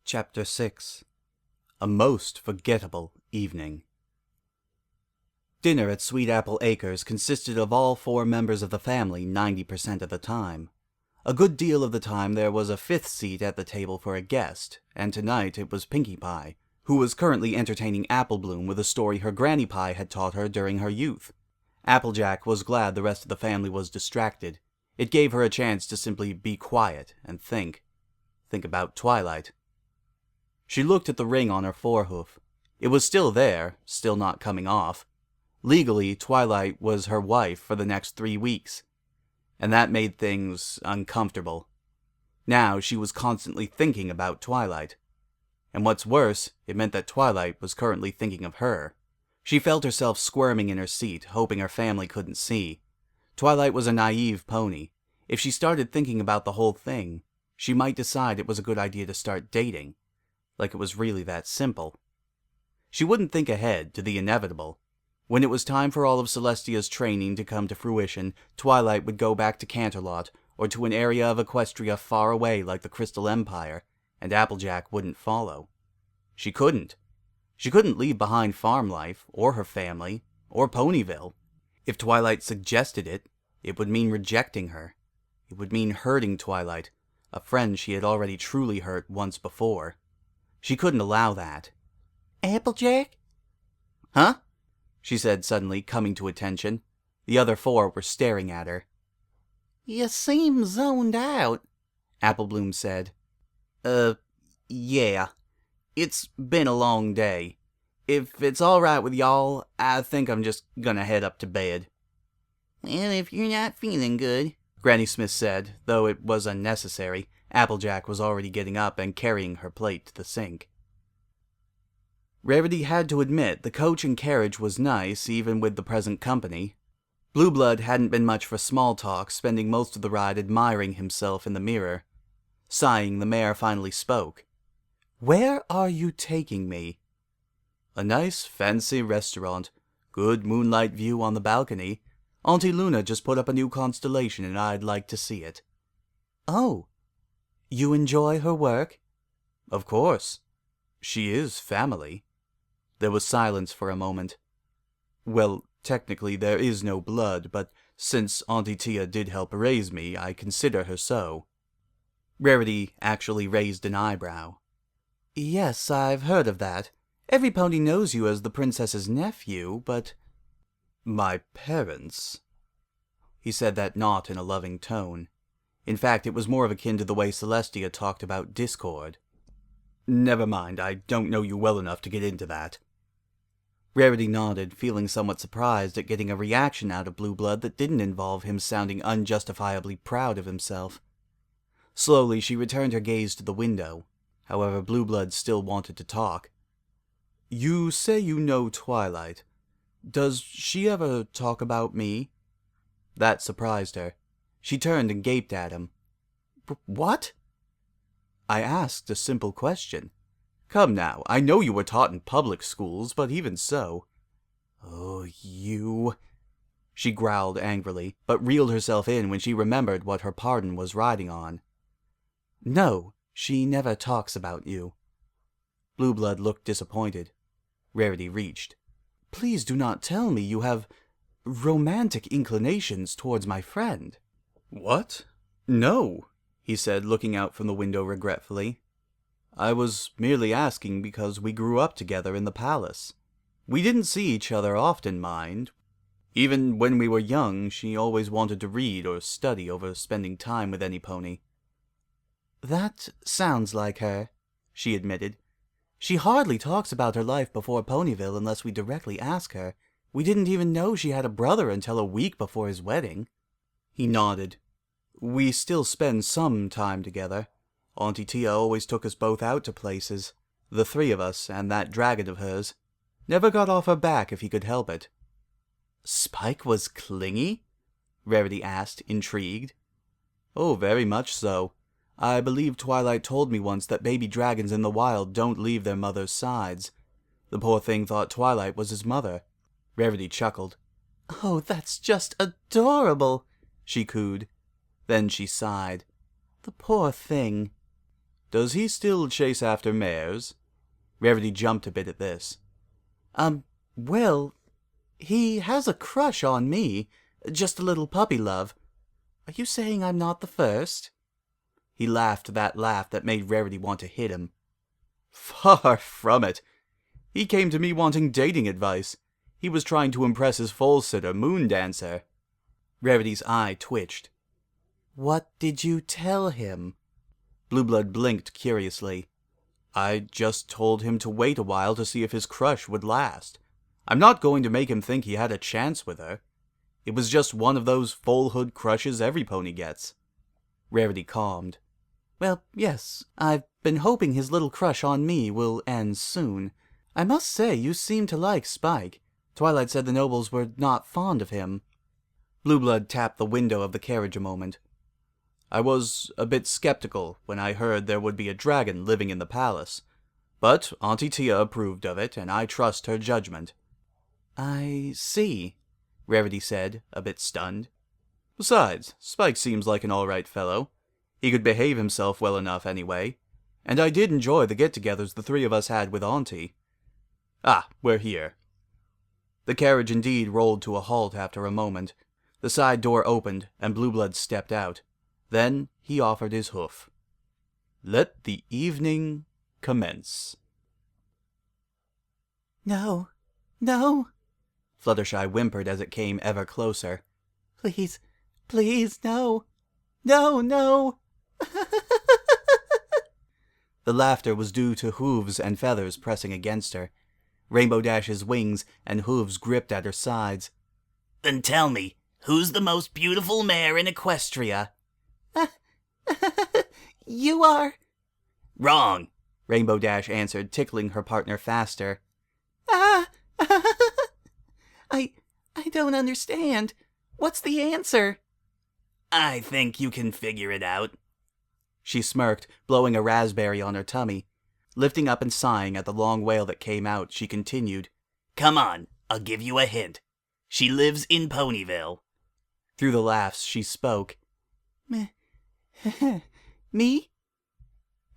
Chapter 6. A Most Forgettable Evening. Dinner at Sweet Apple Acres consisted of all 4 members of the family 90% of the time. A good deal of the time there was a 5th seat at the table for a guest, and tonight it was Pinkie Pie, who was currently entertaining Apple Bloom with a story her Granny Pie had taught her during her youth. Applejack was glad the rest of the family was distracted. It gave her a chance to simply be quiet and think. Think about Twilight. She looked at the ring on her forehoof. It was still there, still not coming off. Legally, Twilight was her wife for the next 3 weeks, and that made things uncomfortable. Now she was constantly thinking about Twilight. And what's worse, it meant that Twilight was currently thinking of her. She felt herself squirming in her seat, hoping her family couldn't see. Twilight was a naive pony. If she started thinking about the whole thing, she might decide it was a good idea to start dating. Like it was really that simple. She wouldn't think ahead to the inevitable. When it was time for all of Celestia's training to come to fruition, Twilight would go back to Canterlot, or to an area of Equestria far away like the Crystal Empire, and Applejack wouldn't follow. She couldn't. She couldn't leave behind farm life, or her family, or Ponyville. If Twilight suggested it, it would mean rejecting her. It would mean hurting Twilight, a friend she had already truly hurt once before. She couldn't allow that. "Applejack?" "Huh?" she said suddenly, coming to attention. The other 4 were staring at her. "You seem zoned out," Apple Bloom said. Yeah. It's been a long day. If it's alright with y'all, I think I'm just gonna head up to bed." "Well, if you're not feeling good," Granny Smith said, though it was unnecessary. Applejack was already getting up and carrying her plate to the sink. Rarity had to admit the coach and carriage was nice, even with the present company. Blueblood hadn't been much for small talk, spending most of the ride admiring himself in the mirror. Sighing, the mayor finally spoke. "Where are you taking me?" "A nice, fancy restaurant. Good moonlight view on the balcony. Auntie Luna just put up a new constellation and I'd like to see it." "Oh. You enjoy her work?" "Of course. She is family." There was silence for a moment. "Well, technically there is no blood, but since Auntie Tia did help raise me, I consider her so." Rarity actually raised an eyebrow. "Yes, I've heard of that. Every pony knows you as the princess's nephew, but—" "My parents." He said that not in a loving tone. In fact, it was more akin to the way Celestia talked about discord. "Never mind, I don't know you well enough to get into that." Rarity nodded, feeling somewhat surprised at getting a reaction out of Blueblood that didn't involve him sounding unjustifiably proud of himself. Slowly, she returned her gaze to the window. However, Blueblood still wanted to talk. "You say you know Twilight. Does she ever talk about me?" That surprised her. She turned and gaped at him. "What?" "I asked a simple question. Come now, I know you were taught in public schools, but even so—" "Oh, you—" she growled angrily, but reeled herself in when she remembered what her pardon was riding on. "No, she never talks about you." Blueblood looked disappointed. Rarity reached. "Please do not tell me you have romantic inclinations towards my friend." "What? No," he said, looking out from the window regretfully. "I was merely asking because we grew up together in the palace. We didn't see each other often, mind. Even when we were young, she always wanted to read or study over spending time with any pony." "That sounds like her," she admitted. "She hardly talks about her life before Ponyville unless we directly ask her. We didn't even know she had a brother until a week before his wedding." He nodded. "We still spend some time together. Auntie Tia always took us both out to places. The 3 of us, and that dragon of hers. Never got off her back if he could help it." "Spike was clingy?" Rarity asked, intrigued. "Oh, very much so. I believe Twilight told me once that baby dragons in the wild don't leave their mother's sides. The poor thing thought Twilight was his mother." Rarity chuckled. "Oh, that's just adorable," she cooed. Then she sighed. "The poor thing." Does he still chase after mares? Rarity jumped a bit at this. Well, he has a crush on me. Just a little puppy love. Are you saying I'm not the first? He laughed that laugh that made Rarity want to hit him. Far from it. He came to me wanting dating advice. He was trying to impress his foal-sitter, Moondancer. Rarity's eye twitched. What did you tell him? Blueblood blinked curiously. I just told him to wait a while to see if his crush would last. I'm not going to make him think he had a chance with her. It was just one of those foalhood crushes every pony gets. Rarity calmed. Well, yes, I've been hoping his little crush on me will end soon. I must say, you seem to like Spike. Twilight said the nobles were not fond of him. Blueblood tapped the window of the carriage a moment. I was a bit skeptical when I heard there would be a dragon living in the palace, but Auntie Tia approved of it, and I trust her judgment. I see, Rarity said, a bit stunned. Besides, Spike seems like an all-right fellow. He could behave himself well enough anyway, and I did enjoy the get-togethers the three of us had with Auntie. Ah, we're here. The carriage indeed rolled to a halt after a moment. The side door opened, and Blueblood stepped out. Then he offered his hoof. Let the evening commence. No, no, Fluttershy whimpered as it came ever closer. Please, please, no, no, no. The laughter was due to hooves and feathers pressing against her. Rainbow Dash's wings and hooves gripped at her sides. Then tell me, who's the most beautiful mare in Equestria? You are. Wrong, Rainbow Dash answered, tickling her partner faster. I don't understand. What's the answer? I think you can figure it out. She smirked, blowing a raspberry on her tummy. Lifting up and sighing at the long wail that came out, she continued. Come on, I'll give you a hint. She lives in Ponyville. Through the laughs, she spoke. Me?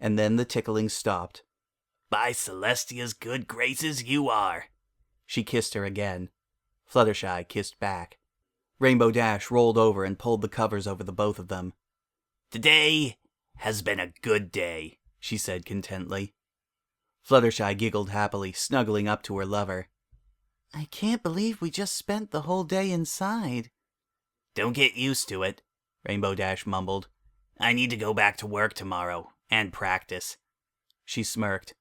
And then the tickling stopped. By Celestia's good graces, you are. She kissed her again. Fluttershy kissed back. Rainbow Dash rolled over and pulled the covers over the both of them. Today has been a good day, she said contently. Fluttershy giggled happily, snuggling up to her lover. I can't believe we just spent the whole day inside. Don't get used to it, Rainbow Dash mumbled. I need to go back to work tomorrow, and practice. She smirked.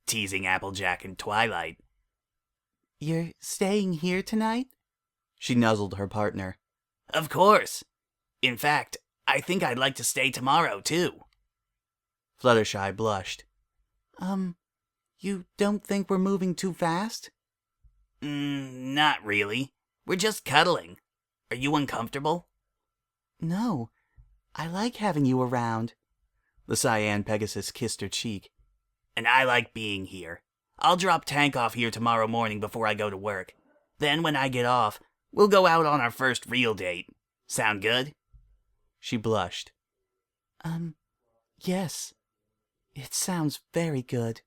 Teasing Applejack and Twilight. You're staying here tonight? She nuzzled her partner. Of course. In fact, I think I'd like to stay tomorrow, too. Fluttershy blushed. You don't think we're moving too fast? Not really. We're just cuddling. Are you uncomfortable? No. I like having you around. The Cyan Pegasus kissed her cheek. And I like being here. I'll drop Tank off here tomorrow morning before I go to work. Then when I get off, we'll go out on our first real date. Sound good? She blushed. Yes. It sounds very good.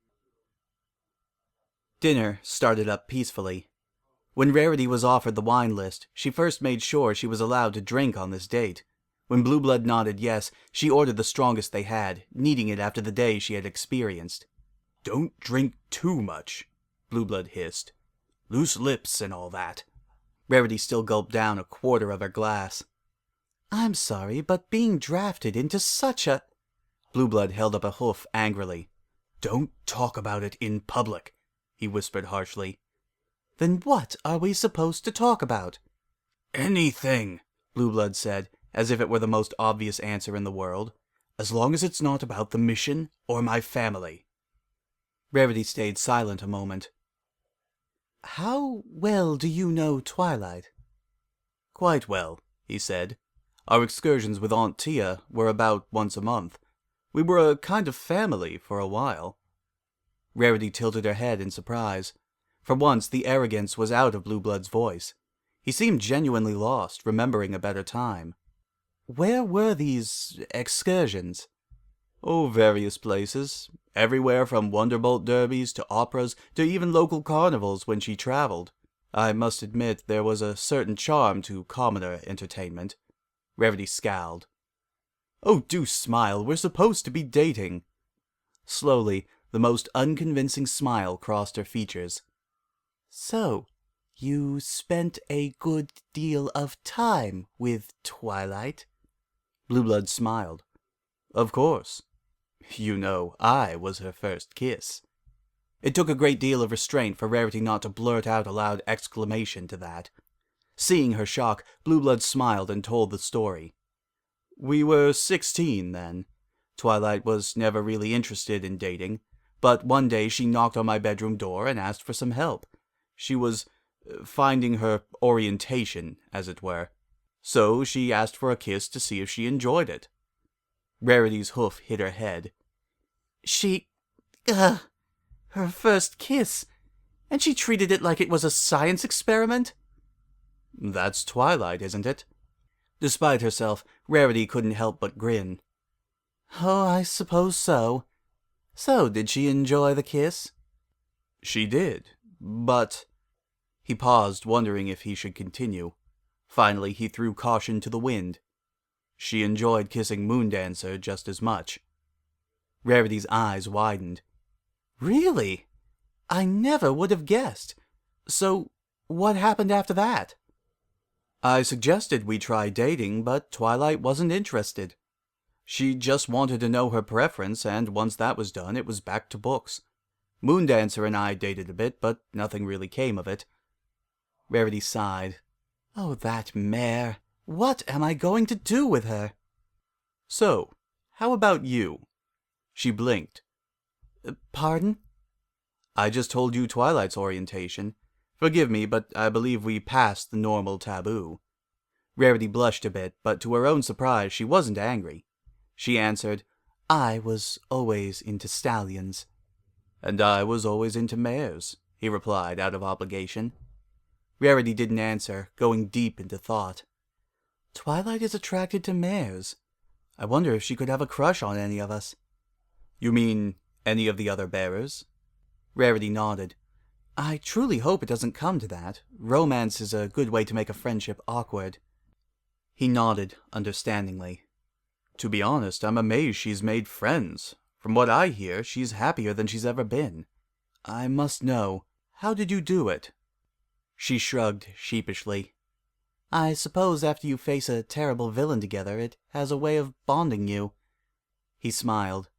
Dinner started up peacefully. When Rarity was offered the wine list, she first made sure she was allowed to drink on this date. When Blueblood nodded yes, she ordered the strongest they had, needing it after the day she had experienced. Don't drink too much, Blueblood hissed. Loose lips and all that. Rarity still gulped down a quarter of her glass. I'm sorry, but being drafted into such a... Blueblood held up a hoof angrily. Don't talk about it in public, he whispered harshly. Then what are we supposed to talk about? Anything, Blueblood said, as if it were the most obvious answer in the world, as long as it's not about the mission or my family. Rarity stayed silent a moment. How well do you know Twilight? Quite well, he said. Our excursions with Aunt Tia were about once a month. We were a kind of family for a while. Rarity tilted her head in surprise. For once, the arrogance was out of Blueblood's voice. He seemed genuinely lost, remembering a better time. Where were these excursions? Oh, various places. Everywhere from Wonderbolt derbies to operas to even local carnivals when she traveled. I must admit there was a certain charm to commoner entertainment. Rarity scowled. Oh, do smile. We're supposed to be dating. Slowly, the most unconvincing smile crossed her features. So, you spent a good deal of time with Twilight? Blueblood smiled. Of course. You know, I was her first kiss. It took a great deal of restraint for Rarity not to blurt out a loud exclamation to that. Seeing her shock, Blueblood smiled and told the story. We were 16 then. Twilight was never really interested in dating, but one day she knocked on my bedroom door and asked for some help. She was finding her orientation, as it were. So she asked for a kiss to see if she enjoyed it. Rarity's hoof hit her head. Her first kiss, and she treated it like it was a science experiment? That's Twilight, isn't it? Despite herself, Rarity couldn't help but grin. Oh, I suppose so. So, did she enjoy the kiss? She did, but... He paused, wondering if he should continue. Finally, he threw caution to the wind. She enjoyed kissing Moondancer just as much. Rarity's eyes widened. Really? I never would have guessed. So, what happened after that? I suggested we try dating, but Twilight wasn't interested. She just wanted to know her preference, and once that was done, it was back to books. Moondancer and I dated a bit, but nothing really came of it. Rarity sighed. Oh, that mare. What am I going to do with her? So, how about you? She blinked. Pardon? I just told you Twilight's orientation. Forgive me, but I believe we passed the normal taboo. Rarity blushed a bit, but to her own surprise she wasn't angry. She answered, I was always into stallions. And I was always into mares, he replied out of obligation. Rarity didn't answer, going deep into thought. Twilight is attracted to mares. I wonder if she could have a crush on any of us. You mean any of the other bearers? Rarity nodded. I truly hope it doesn't come to that. Romance is a good way to make a friendship awkward. He nodded understandingly. To be honest, I'm amazed she's made friends. From what I hear, she's happier than she's ever been. I must know, how did you do it? She shrugged sheepishly. I suppose after you face a terrible villain together, it has a way of bonding you. He smiled.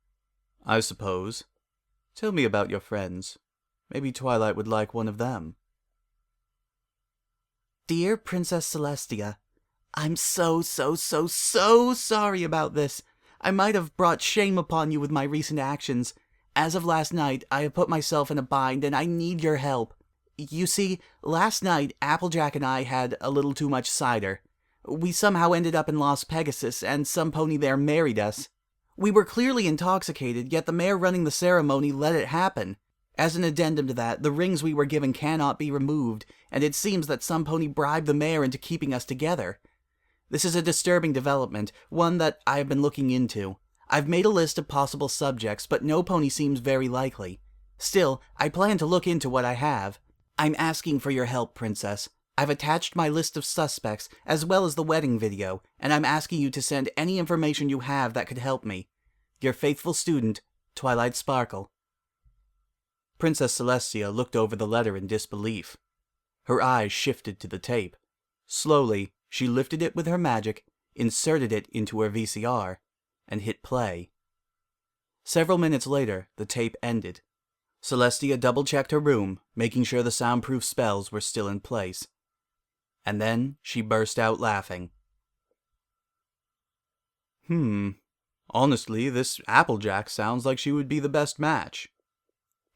I suppose. Tell me about your friends. Maybe Twilight would like one of them. Dear Princess Celestia, I'm so sorry about this. I might have brought shame upon you with my recent actions. As of last night, I have put myself in a bind and I need your help. You see, last night, Applejack and I had a little too much cider. We somehow ended up in Las Pegasus, and some pony there married us. We were clearly intoxicated, yet the mayor running the ceremony let it happen. As an addendum to that, the rings we were given cannot be removed, and it seems that some pony bribed the mayor into keeping us together. This is a disturbing development, one that I have been looking into. I've made a list of possible subjects, but no pony seems very likely. Still, I plan to look into what I have. I'm asking for your help, Princess. I've attached my list of suspects, as well as the wedding video, and I'm asking you to send any information you have that could help me. Your faithful student, Twilight Sparkle. Princess Celestia looked over the letter in disbelief. Her eyes shifted to the tape. Slowly, she lifted it with her magic, inserted it into her VCR, and hit play. Several minutes later, the tape ended. Celestia double-checked her room, making sure the soundproof spells were still in place. And then she burst out laughing. Honestly, this Applejack sounds like she would be the best match.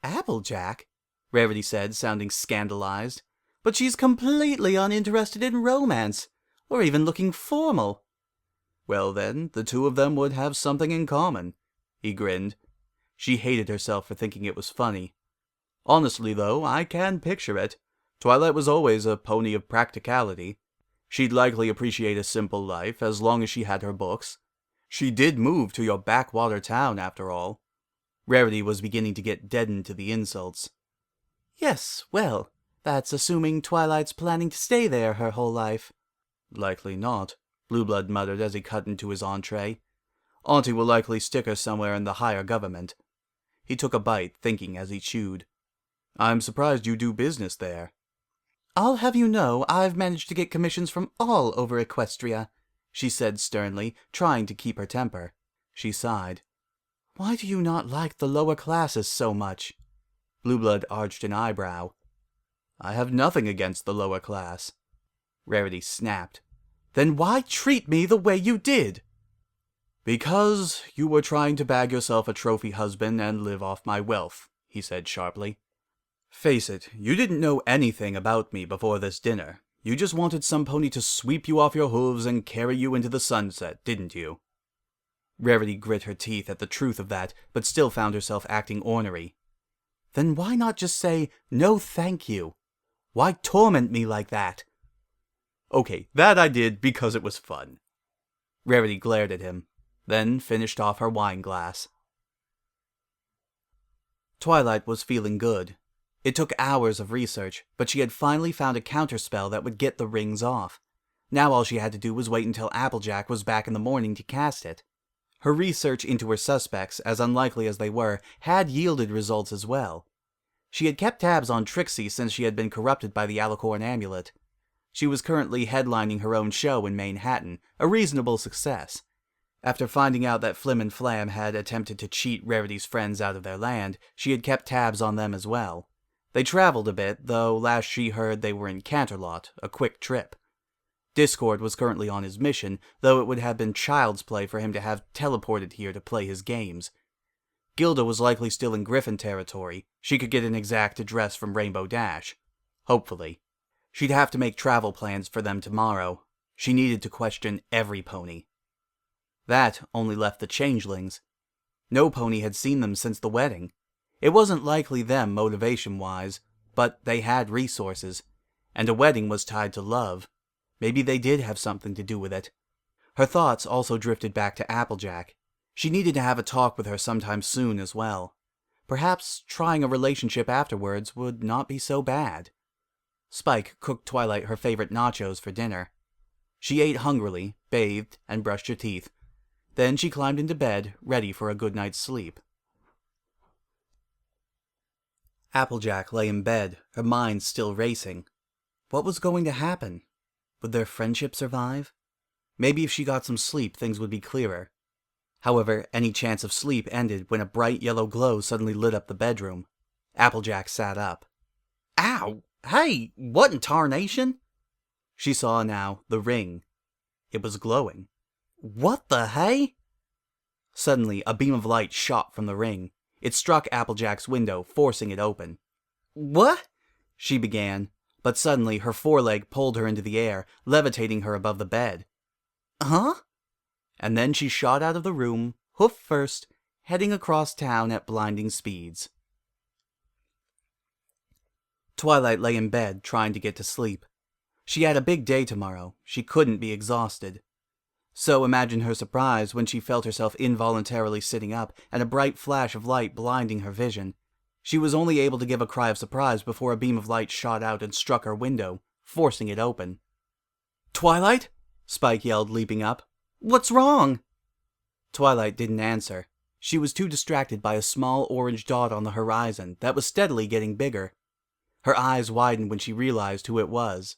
Applejack? Rarity said, sounding scandalized. But she's completely uninterested in romance, or even looking formal. Well then, the two of them would have something in common. He grinned. She hated herself for thinking it was funny. Honestly, though, I can picture it. Twilight was always a pony of practicality. She'd likely appreciate a simple life, as long as she had her books. She did move to your backwater town, after all. Rarity was beginning to get deadened to the insults. Yes, well, that's assuming Twilight's planning to stay there her whole life. Likely not, Blueblood muttered as he cut into his entree. Auntie will likely stick her somewhere in the higher government. He took a bite, thinking as he chewed. I'm surprised you do business there. I'll have you know I've managed to get commissions from all over Equestria, she said sternly, trying to keep her temper. She sighed. Why do you not like the lower classes so much? Blueblood arched an eyebrow. I have nothing against the lower class. Rarity snapped. Then why treat me the way you did? Because you were trying to bag yourself a trophy husband and live off my wealth, he said sharply. Face it, you didn't know anything about me before this dinner. You just wanted some pony to sweep you off your hooves and carry you into the sunset, didn't you? Rarity grit her teeth at the truth of that, but still found herself acting ornery. Then why not just say, no thank you? Why torment me like that? Okay, that I did because it was fun. Rarity glared at him, then finished off her wine glass. Twilight was feeling good. It took hours of research, but she had finally found a counterspell that would get the rings off. Now all she had to do was wait until Applejack was back in the morning to cast it. Her research into her suspects, as unlikely as they were, had yielded results as well. She had kept tabs on Trixie since she had been corrupted by the Alicorn amulet. She was currently headlining her own show in Manhattan, a reasonable success. After finding out that Flim and Flam had attempted to cheat Rarity's friends out of their land, she had kept tabs on them as well. They traveled a bit, though last she heard they were in Canterlot, a quick trip. Discord was currently on his mission, though it would have been child's play for him to have teleported here to play his games. Gilda was likely still in Griffin territory. She could get an exact address from Rainbow Dash. Hopefully. She'd have to make travel plans for them tomorrow. She needed to question every pony. That only left the changelings. No pony had seen them since the wedding. It wasn't likely them motivation-wise, but they had resources, and a wedding was tied to love. Maybe they did have something to do with it. Her thoughts also drifted back to Applejack. She needed to have a talk with her sometime soon as well. Perhaps trying a relationship afterwards would not be so bad. Spike cooked Twilight her favorite nachos for dinner. She ate hungrily, bathed, and brushed her teeth. Then she climbed into bed, ready for a good night's sleep. Applejack lay in bed, her mind still racing. What was going to happen? Would their friendship survive? Maybe if she got some sleep, things would be clearer. However, any chance of sleep ended when a bright yellow glow suddenly lit up the bedroom. Applejack sat up. Ow! Hey, what in tarnation? She saw now the ring. It was glowing. What the hey? Suddenly, a beam of light shot from the ring. It struck Applejack's window, forcing it open. What? She began, but suddenly her foreleg pulled her into the air, levitating her above the bed. Huh? And then she shot out of the room, hoof first, heading across town at blinding speeds. Twilight lay in bed, trying to get to sleep. She had a big day tomorrow. She couldn't be exhausted. So imagine her surprise when she felt herself involuntarily sitting up and a bright flash of light blinding her vision. She was only able to give a cry of surprise before a beam of light shot out and struck her window, forcing it open. "Twilight?" Spike yelled, leaping up. "What's wrong?" Twilight didn't answer. She was too distracted by a small orange dot on the horizon that was steadily getting bigger. Her eyes widened when she realized who it was.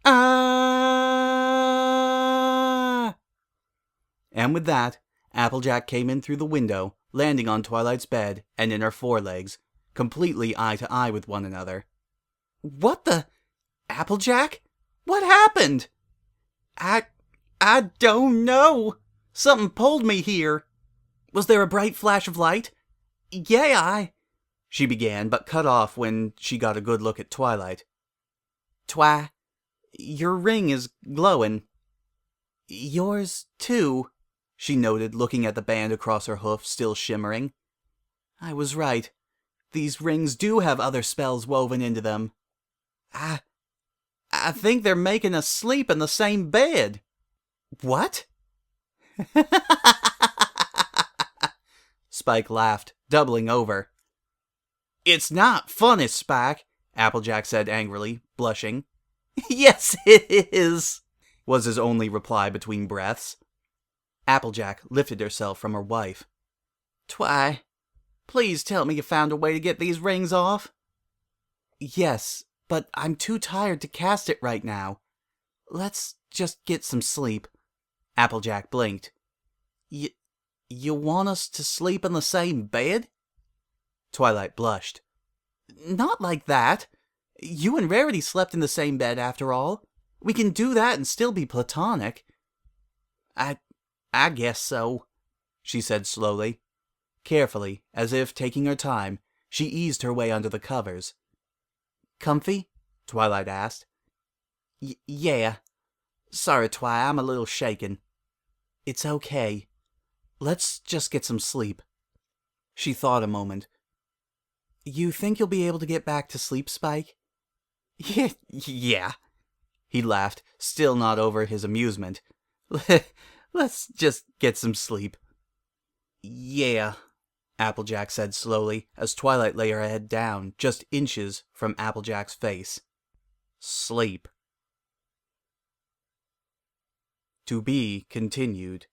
Ah! And with that, Applejack came in through the window, landing on Twilight's bed and in her forelegs, completely eye to eye with one another. "What the... Applejack? What happened?" I don't know. Something pulled me here." "Was there a bright flash of light?" "Yeah, she began, but cut off when she got a good look at Twilight. Your ring is glowing." "Yours, too," she noted, looking at the band across her hoof, still shimmering. "I was right. These rings do have other spells woven into them. I think they're making us sleep in the same bed." "What?" Spike laughed, doubling over. It's not funny, Spike, Applejack said angrily, blushing. Yes, it is, was his only reply between breaths. Applejack lifted herself from her wife. Twi, please tell me you found a way to get these rings off. Yes, but I'm too tired to cast it right now. Let's just get some sleep. Applejack blinked. You want us to sleep in the same bed? Twilight blushed. Not like that. You and Rarity slept in the same bed after all. We can do that and still be platonic. I guess so, she said slowly. Carefully, as if taking her time, she eased her way under the covers. Comfy? Twilight asked. Yeah. Sorry, Twi, I'm a little shaken. It's okay. Let's just get some sleep. She thought a moment. You think you'll be able to get back to sleep, Spike? Yeah. He laughed, still not over his amusement. Let's just get some sleep. Yeah, Applejack said slowly, as Twilight lay her head down, just inches from Applejack's face. Sleep. To be continued.